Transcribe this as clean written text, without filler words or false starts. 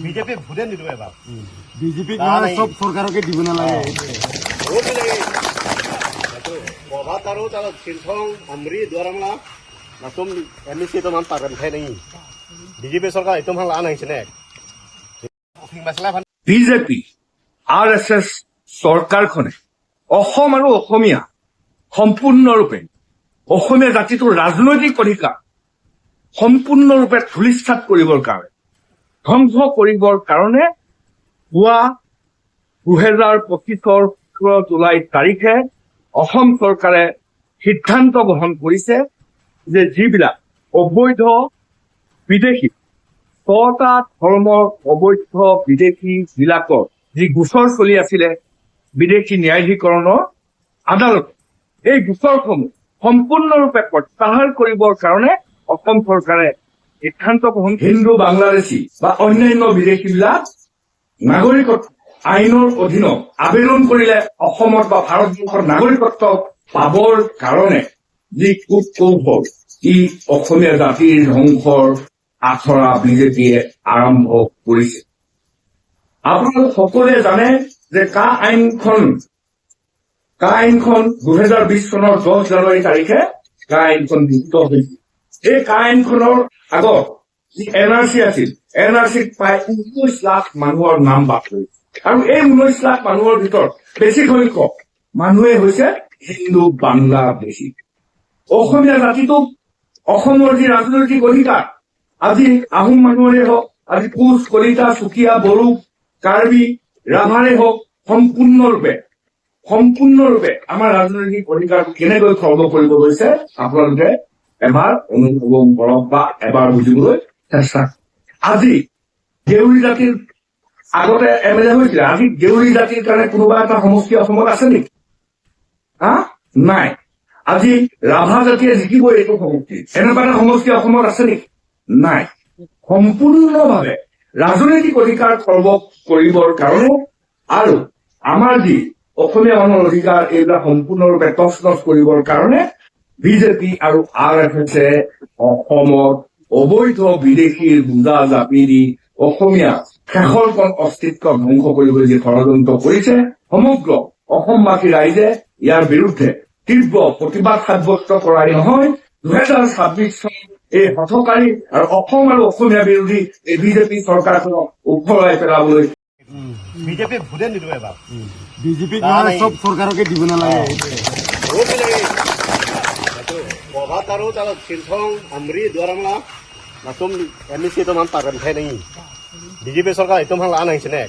BJP ভোটে নিদিব এবাৰ বিজেপিক সব সৰকাৰকে দিব নালাগে ভোট লাগে প্ৰভাত আৰু তাৰ চিলথং আমৰি দুৱাৰামলা নাতুম এমএসি তো মান পাগন খাই নাই বিজেপি চৰকাৰ একদম ভাল আন আহিছে নে বিজেপি RSS চৰকাৰখনে অসম আৰু অসমীয়া সম্পূৰ্ণৰূপে অসমীয়া জাতিটোৰ ৰাজনৈতিক অধিকাৰ সম্পূৰ্ণৰূপে ধূলিসাৎ কৰিবৰ কাৰণে ধ্বংস কৰিবৰ কাৰণে পুৱা 2025 জুলাই তাৰিখে অসম চৰকাৰে সিদ্ধান্ত গ্ৰহণ কৰিছে যে যিবিলাক অবৈধ বিদেশী 6টা ধৰ্মৰ অবৈধ বিদেশী বিলাকৰ যি গোচৰ চলি আছিলে বিদেশী ন্যায়াধিকৰণৰ আদালত এই গোচৰসমূহ সম্পূৰ্ণৰূপে প্ৰত্যাহাৰ কৰিবৰ কাৰণে অসম চৰকাৰে সিদ্ধান্ত গ্ৰহণ হিন্দু বাংলাদেশী বা অন্যান্য বিদেশীবিলাক নাগৰিকত্ব আইনৰ অধীনত আবেদন কৰিলে অসমত বা ভাৰতবৰ্ষৰ নাগৰিকত্ব পাবৰ কাৰণে যি কৌশল ই অসমীয়া জাতিৰ ধ্বংসৰ আখৰা বিজেপিয়ে আৰম্ভ কৰিছে আপোনালোক সকলোৱে জানে যে কা আইনখন 2020 চনৰ 10 জানুৱাৰী তাৰিখে কা আইনখন গৃহীত হৈছিল এই কা আইনখনৰ আগত যি NRC আছিল NRCত প্ৰায় 19 লাখ মানুহৰ নাম বাদ পৰিছে আৰু এই 19 লাখ মানুহৰ ভিতৰত বেছি সংখ্যক মানুহে হৈছে হিন্দু বাংলাদেশী অসমীয়া জাতিটোক অসমৰ যি ৰাজনৈতিক অধিকাৰ আজি আহোম মানুহৰে হওক আজি কোচ কলিতা চুতীয়া বড়ো কাৰ্বি ৰাভাৰে হওক সম্পূৰ্ণৰূপে আমাৰ ৰাজনৈতিক অধিকাৰ কেনেকৈ খৰ্ব কৰিব গৈছে আপোনালোকে এবাৰ অনুভৱ কৰক বা এবাৰ বুজিবলৈ চেষ্টা আজি দেউৰী জাতিৰ আগতে MLA হৈছিলে আজি দেউৰী জাতিৰ কাৰণে কোনোবা এটা সমষ্টি অসমত আছে নেকি নাই আজি ৰাভা জাতিয়ে জিকিব এইটো সমষ্টি এনেকুৱা এটা সমষ্টি অসমত আছে নেকি নাই সম্পূৰ্ণভাৱে ৰাজনৈতিক অধিকাৰ খৰ্ব কৰিবৰ কাৰণে আৰু আমাৰ যি অসমীয়া মানুহৰ অধিকাৰ এইবিলাক সম্পূৰ্ণৰূপে তছনছ কৰিবৰ কাৰণে বিজেপি আৰু RSS অসমত অবৈধ বিদেশীৰ বুজা জাপি দি অসমীয়া শেষৰকণ অস্তিত্ব ধ্বংস কৰিবলৈ যি ষড়যন্ত্ৰ কৰিছে সমগ্ৰ অসমবাসী ৰাইজে ইয়াৰ বিৰুদ্ধে তীব্ৰ প্ৰতিবাদ সাব্যস্ত কৰাই নহয় 2026 চন এই হঠকাৰী আৰু অসম আৰু অসমীয়া বিৰোধী এই বিজেপি চৰকাৰখনক উফৰাই পেলাবলৈ বিজেপি ভোটে নিদিব এবাৰ বিজেপিক সব সৰকাৰকে দিব নালাগে ভোট লাগে প্ৰভাত আৰু তাৰ চিলথং আমৰি দুৱাৰামলা নাতুম এমএসি তো মান পাগন খাই নাই বিজেপি চৰকাৰ একদম ভাল আন আহিছে নে